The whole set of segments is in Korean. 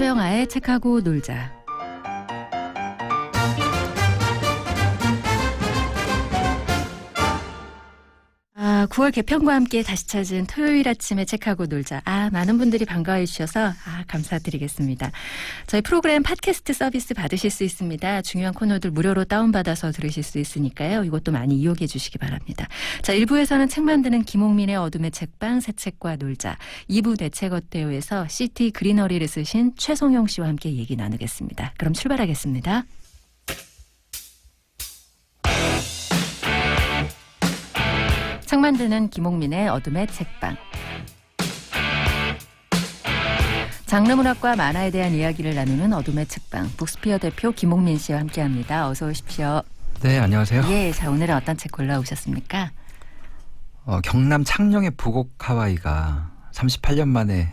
최영아의 책하고 놀자. 9월 개편과 함께 다시 찾은 토요일 아침에 책하고 놀자. 많은 분들이 반가워해 주셔서 감사드리겠습니다. 저희 프로그램 팟캐스트 서비스 받으실 수 있습니다. 중요한 코너들 무료로 다운받아서 들으실 수 있으니까요. 이것도 많이 이용해 주시기 바랍니다. 자, 1부에서는 책 만드는 김옥민의 어둠의 책방 새 책과 놀자. 2부 내 책 어때요에서 시티 그리너리를 쓰신 최송영 씨와 함께 얘기 나누겠습니다. 그럼 출발하겠습니다. 책 만드는 김옥민의 어둠의 책방. 장르문학과 만화에 대한 이야기를 나누는 어둠의 책방. 북스피어 대표 김옥민 씨와 함께합니다. 어서 오십시오. 네, 안녕하세요. 예, 자, 오늘은 어떤 책 골라오셨습니까? 경남 창녕의 부곡 하와이가 38년 만에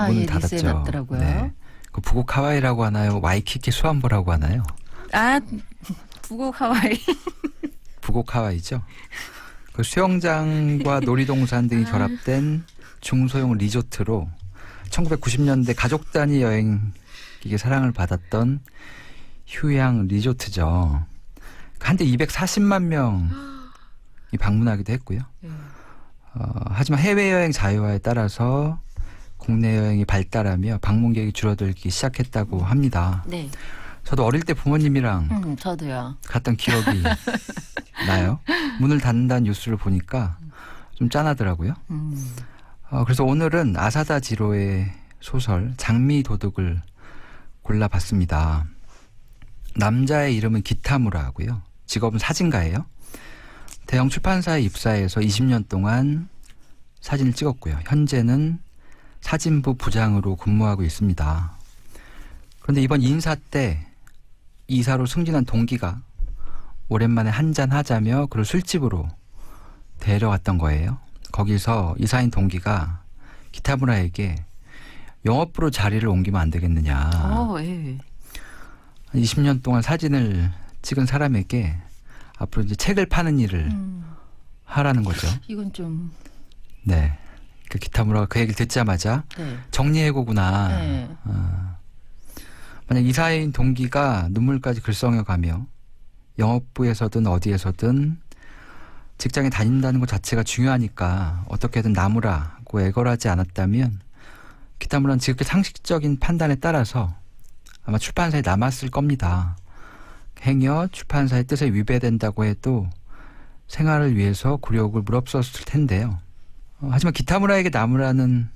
문을 닫았죠. 뉴스에 났더라고요. 네. 그 부곡 하와이라고 하나요? 와이키키 수안보라고 하나요? 부곡 하와이. 부곡 하와이죠. 그 수영장과 놀이동산 등이 결합된 중소형 리조트로 1990년대 가족 단위 여행객의 사랑을 받았던 휴양 리조트죠. 한때 240만 명이 방문하기도 했고요. 하지만 해외여행 자유화에 따라서 국내 여행이 발달하며 방문객이 줄어들기 시작했다고 합니다. 네. 저도 어릴 때 부모님이랑 저도요. 갔던 기억이 나요. 문을 닫는다는 뉴스를 보니까 좀 짠하더라고요. 그래서 오늘은 아사다 지로의 소설 장미도둑을 골라봤습니다. 남자의 이름은 기타무라고요. 직업은 사진가예요. 대형 출판사에 입사해서 20년 동안 사진을 찍었고요. 현재는 사진부 부장으로 근무하고 있습니다. 그런데 이번 인사 때 이사로 승진한 동기가 오랜만에 한잔 하자며 그를 술집으로 데려갔던 거예요. 거기서 이사인 동기가 기타무라에게 영업부로 자리를 옮기면 안 되겠느냐. 20년 동안 사진을 찍은 사람에게 앞으로 이제 책을 파는 일을 하라는 거죠. 이건 좀. 네. 그 기타무라가 그 얘기를 듣자마자 정리해고구나. 네. 만약 이사인 동기가 눈물까지 글썽여가며 영업부에서든 어디에서든 직장에 다닌다는 것 자체가 중요하니까 어떻게든 나무라고 애걸하지 않았다면 기타무라는 지극히 상식적인 판단에 따라서 아마 출판사에 남았을 겁니다. 행여 출판사의 뜻에 위배된다고 해도 생활을 위해서 굴욕을 무릅썼을 텐데요. 하지만 기타무라에게 나무라는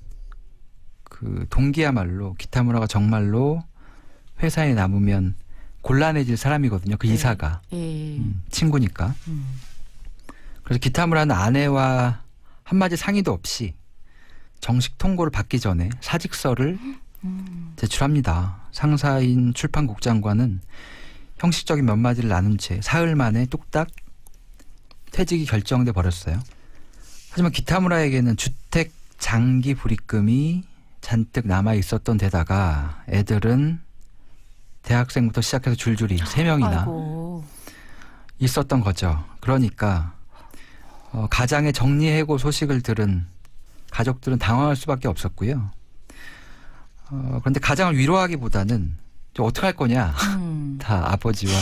그 동기야말로 기타무라가 정말로 회사에 남으면 곤란해질 사람이거든요. 그 이사가. 친구니까. 그래서 기타무라는 아내와 한마디 상의도 없이 정식 통고를 받기 전에 사직서를 제출합니다. 상사인 출판국장과는 형식적인 몇 마디를 나눈 채 사흘 만에 뚝딱 퇴직이 결정돼 버렸어요. 하지만 기타무라에게는 주택 장기 불입금이 잔뜩 남아 있었던 데다가 애들은 대학생부터 시작해서 줄줄이 3명이나 있었던 거죠. 그러니까 가장의 정리해고 소식을 들은 가족들은 당황할 수밖에 없었고요. 그런데 가장을 위로하기보다는 어떡할 거냐. 다 아버지와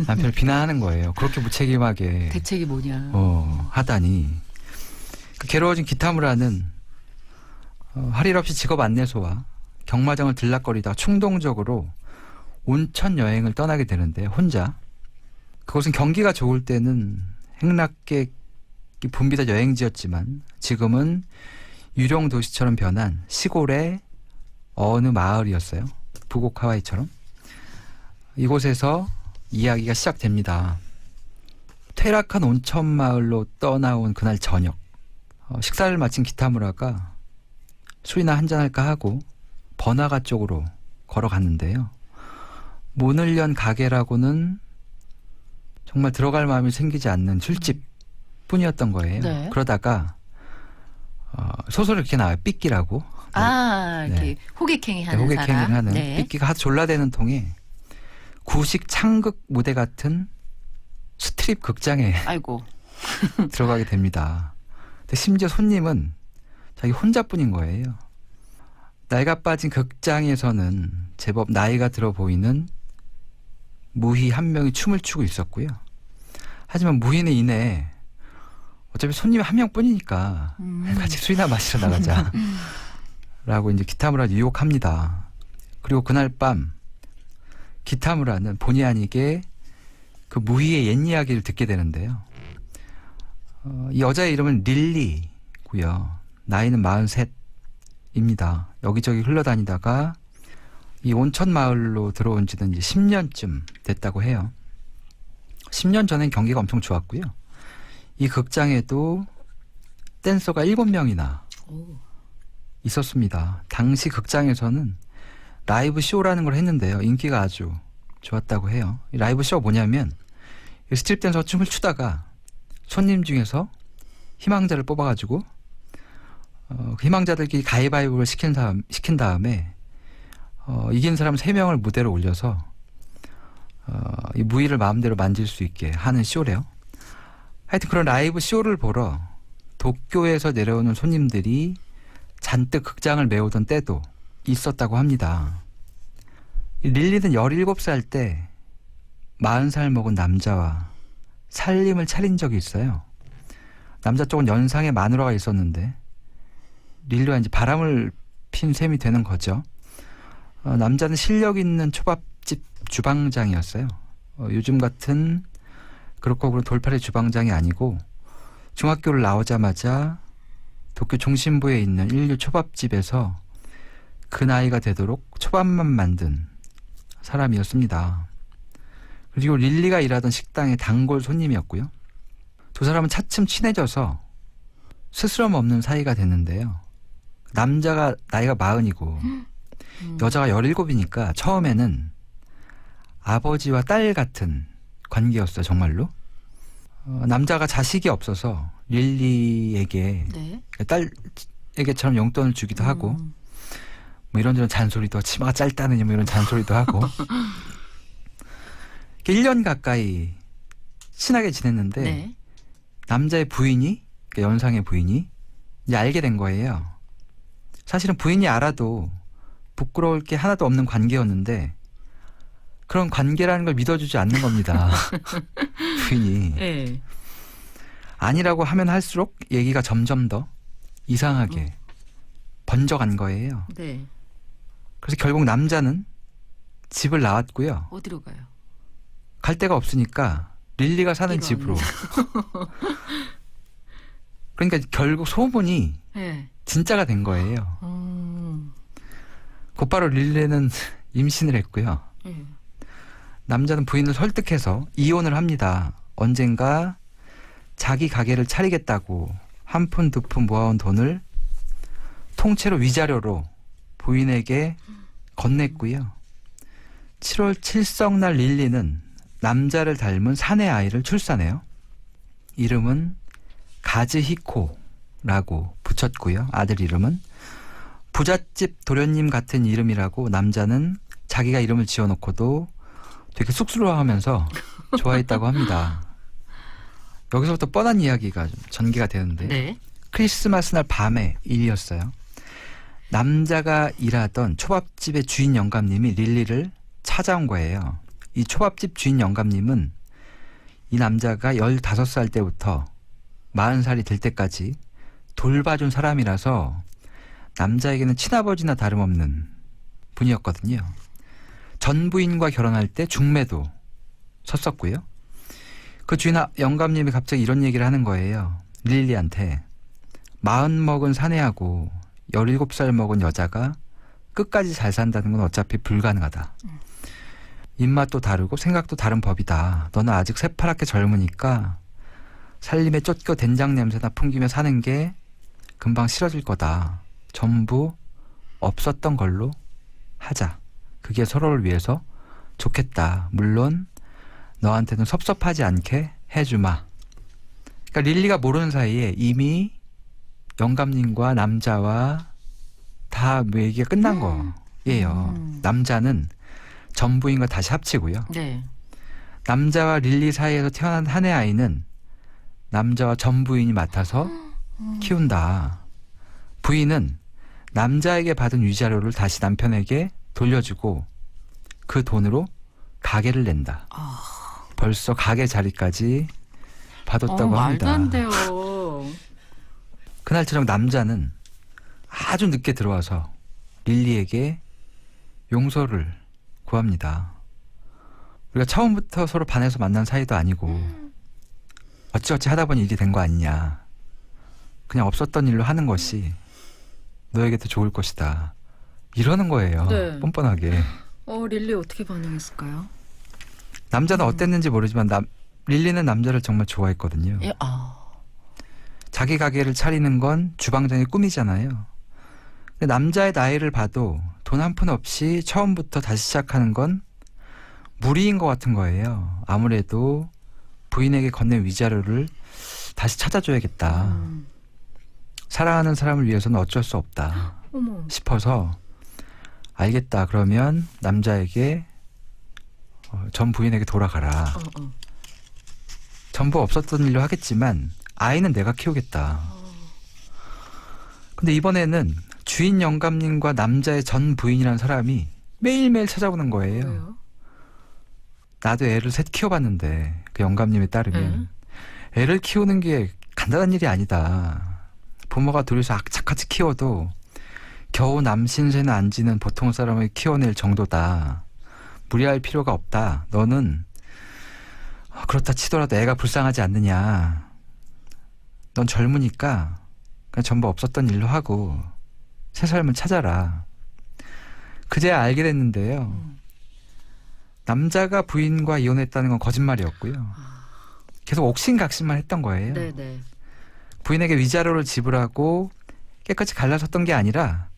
남편을 비난하는 거예요. 그렇게 무책임하게 대책이 뭐냐. 하다니. 그 괴로워진 기타무라는 할 일 없이 직업 안내소와 경마장을 들락거리다가 충동적으로 온천 여행을 떠나게 되는데 혼자. 그것은 경기가 좋을 때는 행락객이 붐비다 여행지였지만 지금은 유령 도시처럼 변한 시골의 어느 마을이었어요. 부곡 하와이처럼. 이곳에서 이야기가 시작됩니다. 퇴락한 온천 마을로 떠나온 그날 저녁, 식사를 마친 기타무라가 술이나 한잔할까 하고 번화가 쪽으로 걸어갔는데요. 문을 연 가게라고는 정말 들어갈 마음이 생기지 않는 술집 뿐이었던 거예요. 네. 그러다가 소설을 이렇게 나와요. 삐끼라고. 이렇게 호객행위 하는 호객행위 사람. 하는 삐끼가 하도 졸라대는 통에 구식 창극 무대 같은 스트립 극장에 들어가게 됩니다. 근데 심지어 손님은 자기 혼자뿐인 거예요. 나이가 빠진 극장에서는 제법 나이가 들어 보이는 무희 한 명이 춤을 추고 있었고요. 하지만 무희는 이내 어차피 손님이 한 명뿐이니까 같이 술이나 마시러 나가자 라고 이제 기타무라를 유혹합니다. 그리고 그날 밤 기타무라는 본의 아니게 그 무희의 옛 이야기를 듣게 되는데요. 이 여자의 이름은 릴리고요. 나이는 43입니다. 여기저기 흘러다니다가 이 온천 마을로 들어온 지는 이제 10년쯤 됐다고 해요. 10년 전엔 경기가 엄청 좋았고요. 이 극장에도 댄서가 7명이나 있었습니다. 당시 극장에서는 라이브 쇼라는 걸 했는데요. 인기가 아주 좋았다고 해요. 이 라이브 쇼가 뭐냐면 스트립 댄서가 춤을 추다가 손님 중에서 희망자를 뽑아가지고 그 희망자들끼리 가위바위보를 시킨 다음에 이긴 사람 3명을 무대로 올려서 이 무희를 마음대로 만질 수 있게 하는 쇼래요. 하여튼 그런 라이브 쇼를 보러 도쿄에서 내려오는 손님들이 잔뜩 극장을 메우던 때도 있었다고 합니다. 릴리는 17살 때 40살 먹은 남자와 살림을 차린 적이 있어요. 남자 쪽은 연상의 마누라가 있었는데 릴리와 이제 바람을 핀 셈이 되는 거죠. 남자는 실력 있는 초밥집 주방장이었어요. 요즘 같은 그렇고 돌팔이 주방장이 아니고 중학교를 나오자마자 도쿄 중심부에 있는 일류 초밥집에서 그 나이가 되도록 초밥만 만든 사람이었습니다. 그리고 릴리가 일하던 식당의 단골 손님이었고요. 두 사람은 차츰 친해져서 스스럼 없는 사이가 됐는데요. 남자가 나이가 40이고 여자가 17이니까 처음에는 아버지와 딸 같은 관계였어요. 정말로. 남자가 자식이 없어서 릴리에게 네. 딸에게처럼 용돈을 주기도 하고 뭐 이런저런 잔소리도 치마가 짧다느니 뭐 이런 잔소리도 하고 1년 가까이 친하게 지냈는데 네. 남자의 부인이 그러니까 연상의 부인이 이제 알게 된 거예요. 사실은 부인이 알아도 부끄러울 게 하나도 없는 관계였는데 그런 관계라는 걸 믿어주지 않는 겁니다. 부인이. 네. 아니라고 하면 할수록 얘기가 점점 더 이상하게 번져간 거예요. 네. 그래서 결국 남자는 집을 나왔고요. 어디로 가요? 갈 데가 없으니까 릴리가 사는 이런. 집으로. 그러니까 결국 소문이 네. 진짜가 된 거예요. 곧바로 릴리는 임신을 했고요. 남자는 부인을 설득해서 이혼을 합니다. 언젠가 자기 가게를 차리겠다고 한 푼 두 푼 모아온 돈을 통째로 위자료로 부인에게 건넸고요. 7월 칠성날 릴리는 남자를 닮은 사내 아이를 출산해요. 이름은 가즈히코라고 붙였고요. 아들 이름은 부잣집 도련님 같은 이름이라고 남자는 자기가 이름을 지어놓고도 되게 쑥스러워하면서 좋아했다고 합니다. 여기서부터 뻔한 이야기가 좀 전개가 되는데 네. 크리스마스 날 밤의 일이었어요. 남자가 일하던 초밥집의 주인 영감님이 릴리를 찾아온 거예요. 이 초밥집 주인 영감님은 이 남자가 15살 때부터 40살이 될 때까지 돌봐준 사람이라서 남자에게는 친아버지나 다름없는 분이었거든요. 전 부인과 결혼할 때 중매도 섰었고요. 그 주인 영감님이 갑자기 이런 얘기를 하는 거예요. 릴리한테 40 먹은 사내하고 17살 먹은 여자가 끝까지 잘 산다는 건 어차피 불가능하다. 입맛도 다르고 생각도 다른 법이다. 너는 아직 새파랗게 젊으니까 살림에 쫓겨 된장 냄새나 풍기며 사는 게 금방 싫어질 거다. 전부 없었던 걸로 하자. 그게 서로를 위해서 좋겠다. 물론 너한테는 섭섭하지 않게 해주마. 그러니까 릴리가 모르는 사이에 이미 영감님과 남자와 다 얘기가 끝난 거예요. 남자는 전 부인과 다시 합치고요. 네. 남자와 릴리 사이에서 태어난 한 해 아이는 남자와 전 부인이 맡아서 키운다. 부인은 남자에게 받은 위자료를 다시 남편에게 돌려주고 그 돈으로 가게를 낸다. 벌써 가게 자리까지 받았다고 말도 합니다. 안 돼요. 그날 저녁 남자는 아주 늦게 들어와서 릴리에게 용서를 구합니다. 우리가 처음부터 서로 반해서 만난 사이도 아니고 어찌어찌 하다 보니 일이 된 거 아니냐. 그냥 없었던 일로 하는 것이 너에게 더 좋을 것이다. 이러는 거예요. 네. 뻔뻔하게. 릴리 어떻게 반응했을까요? 남자는 어땠는지 모르지만 릴리는 남자를 정말 좋아했거든요. 예, 자기 가게를 차리는 건 주방장의 꿈이잖아요. 근데 남자의 나이를 봐도 돈 한 푼 없이 처음부터 다시 시작하는 건 무리인 것 같은 거예요. 아무래도 부인에게 건넨 위자료를 다시 찾아줘야겠다. 사랑하는 사람을 위해서는 어쩔 수 없다 어머. 싶어서 알겠다. 그러면 남자에게 전 부인에게 돌아가라. 전부 없었던 일로 하겠지만 아이는 내가 키우겠다. 근데 이번에는 주인 영감님과 남자의 전 부인이라는 사람이 매일매일 찾아오는 거예요. 왜요? 나도 애를 셋 키워봤는데 그 영감님에 따르면 애를 키우는 게 간단한 일이 아니다. 부모가 둘이서 악착같이 키워도 겨우 남신세는 안 지는 보통 사람을 키워낼 정도다. 무리할 필요가 없다. 너는 그렇다 치더라도 애가 불쌍하지 않느냐. 넌 젊으니까 그냥 전부 없었던 일로 하고 새 삶을 찾아라. 그제야 알게 됐는데요. 남자가 부인과 이혼했다는 건 거짓말이었고요. 계속 옥신각신만 했던 거예요. 네네. 부인에게 위자료를 지불하고 깨끗이 갈라섰던 게 아니라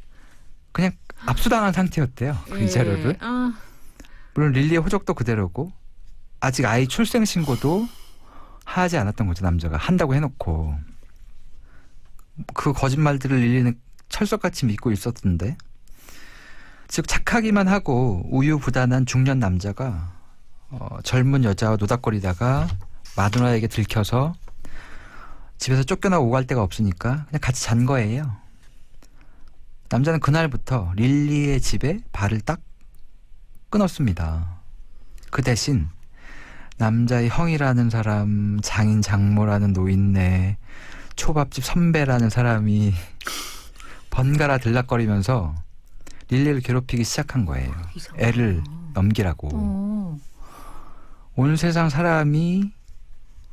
그냥 압수당한 상태였대요. 그 위자료를. 물론 릴리의 호적도 그대로고 아직 아이 출생 신고도 하지 않았던 거죠. 남자가 한다고 해놓고. 그 거짓말들을 릴리는 철석같이 믿고 있었던데, 즉 착하기만 하고 우유부단한 중년 남자가 젊은 여자와 노닥거리다가 마누라에게 들켜서 집에서 쫓겨나 오갈 데가 없으니까 그냥 같이 잔 거예요. 남자는 그날부터 릴리의 집에 발을 딱 끊었습니다. 그 대신 남자의 형이라는 사람, 장인 장모라는 노인네, 초밥집 선배라는 사람이 번갈아 들락거리면서 릴리를 괴롭히기 시작한 거예요. 애를 넘기라고. 온 세상 사람이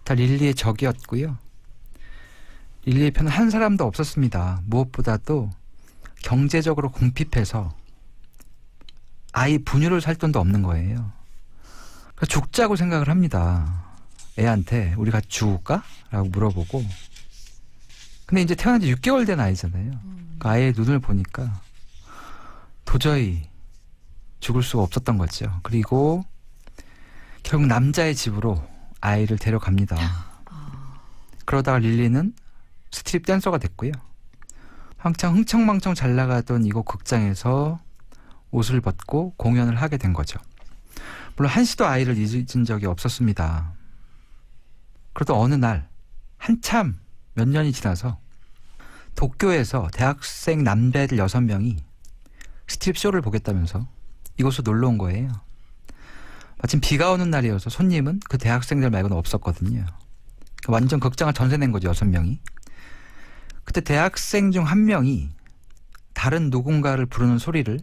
다 릴리의 적이었고요. 릴리의 편은 한 사람도 없었습니다. 무엇보다도 경제적으로 궁핍해서 아이 분유를 살 돈도 없는 거예요. 그래서 죽자고 생각을 합니다. 애한테 우리 같이 죽을까? 라고 물어보고. 근데 이제 태어난 지 6개월 된 아이잖아요. 그 아이의 눈을 보니까 도저히 죽을 수가 없었던 거죠. 그리고 결국 남자의 집으로 아이를 데려갑니다. 그러다가 릴리는 스트립 댄서가 됐고요. 한창 흥청망청 잘 나가던 이곳 극장에서 옷을 벗고 공연을 하게 된 거죠. 물론 한시도 아이를 잊은 적이 없었습니다. 그러다 어느 날 한참 몇 년이 지나서 도쿄에서 대학생 남자애들 6명이 스트립 쇼를 보겠다면서 이곳으로 놀러 온 거예요. 마침 비가 오는 날이어서 손님은 그 대학생들 말고는 없었거든요. 완전 극장을 전세 낸 거죠, 6명이. 그때 대학생 중 한 명이 다른 누군가를 부르는 소리를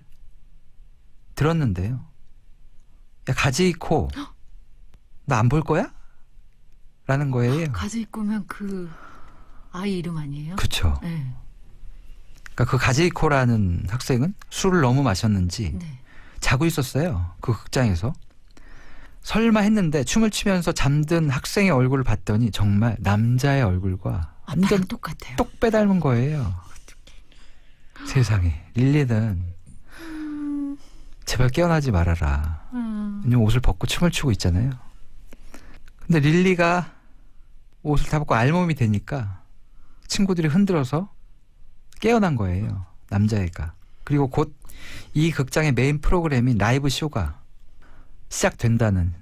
들었는데요. 야, 가지코, 나 안 볼 거야? 라는 거예요. 가지코면 그 아이 이름 아니에요? 그쵸. 네. 그러니까 그 가지코라는 학생은 술을 너무 마셨는지 네. 자고 있었어요. 그 극장에서. 설마 했는데 춤을 추면서 잠든 학생의 얼굴을 봤더니 정말 남자의 얼굴과 완전 똑같아요. 똑 빼닮은 거예요. 세상에. 릴리는 제발 깨어나지 말아라. 왜냐면 옷을 벗고 춤을 추고 있잖아요. 근데 릴리가 옷을 다 벗고 알몸이 되니까 친구들이 흔들어서 깨어난 거예요. 남자애가. 그리고 곧 이 극장의 메인 프로그램인 라이브 쇼가 시작된다는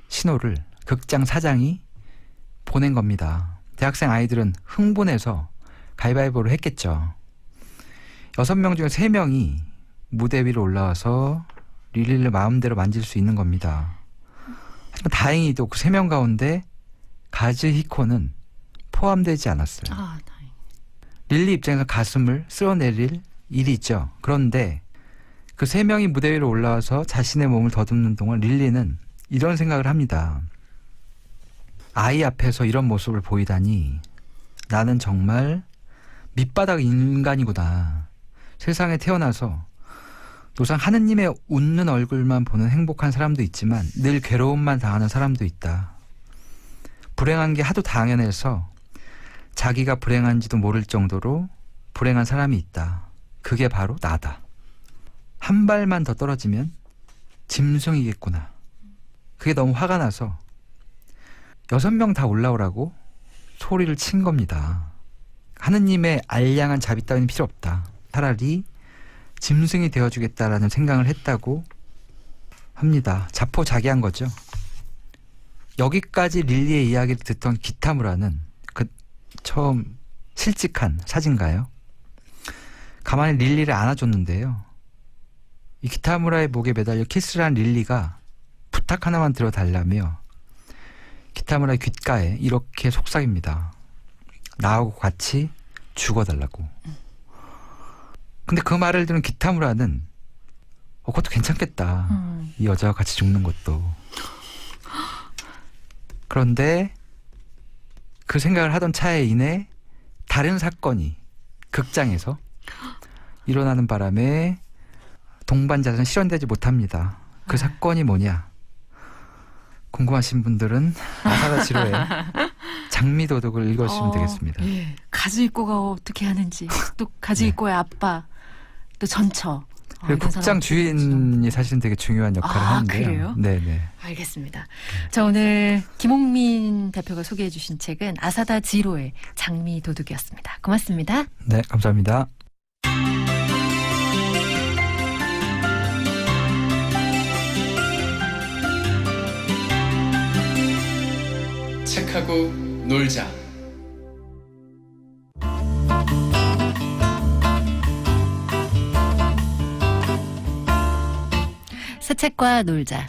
신호를 극장 사장이 보낸 겁니다. 대학생 아이들은 흥분해서 가위바위보를 했겠죠. 6명 중에 3명이 무대 위로 올라와서 릴리를 마음대로 만질 수 있는 겁니다. 하지만 다행히도 그 3명 가운데 가즈히코는 포함되지 않았어요. 아, 다행. 릴리 입장에서 가슴을 쓸어내릴 일이 있죠. 그런데 그 3명이 무대 위로 올라와서 자신의 몸을 더듬는 동안 릴리는 이런 생각을 합니다. 아이 앞에서 이런 모습을 보이다니 나는 정말 밑바닥 인간이구나. 세상에 태어나서 노상 하느님의 웃는 얼굴만 보는 행복한 사람도 있지만 늘 괴로움만 당하는 사람도 있다. 불행한 게 하도 당연해서 자기가 불행한지도 모를 정도로 불행한 사람이 있다. 그게 바로 나다. 한 발만 더 떨어지면 짐승이겠구나. 그게 너무 화가 나서 6명 다 올라오라고 소리를 친 겁니다. 하느님의 알량한 자비 따위는 필요 없다. 차라리 짐승이 되어주겠다라는 생각을 했다고 합니다. 자포자기한 거죠. 여기까지 릴리의 이야기를 듣던 기타무라는 그 처음 실직한 사진가요? 가만히 릴리를 안아줬는데요. 이 기타무라의 목에 매달려 키스를 한 릴리가 부탁 하나만 들어달라며 기타무라의 귓가에 이렇게 속삭입니다. 나하고 같이 죽어달라고. 근데 그 말을 들은 기타무라는 그것도 괜찮겠다. 이 여자와 같이 죽는 것도. 그런데 그 생각을 하던 차에 인해 다른 사건이 극장에서 일어나는 바람에 동반자는 실현되지 못합니다. 그 사건이 뭐냐? 궁금하신 분들은 아사다 지로의 장미도둑을 읽으시면 되겠습니다. 예. 가즈히코가 어떻게 하는지, 또 가즈히코의 아빠, 또 전처. 그리고 이런 극장 사람 주인이 사실은 되게 중요한 역할을 하는데요. 그래요? 네네. 알겠습니다. 자, 오늘 김홍민 대표가 소개해 주신 책은 아사다 지로의 장미도둑이었습니다. 고맙습니다. 네, 감사합니다. 책하고 놀자. 새 책과 놀자.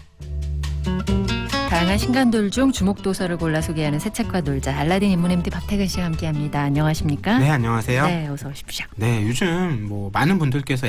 다양한 신간돌 중 주목 도서를 골라 소개하는 새 책과 놀자. 알라딘 인문 MD 박태근 씨와 함께합니다. 안녕하십니까? 네, 안녕하세요. 네, 어서 오십시오. 네, 요즘 많은 분들께서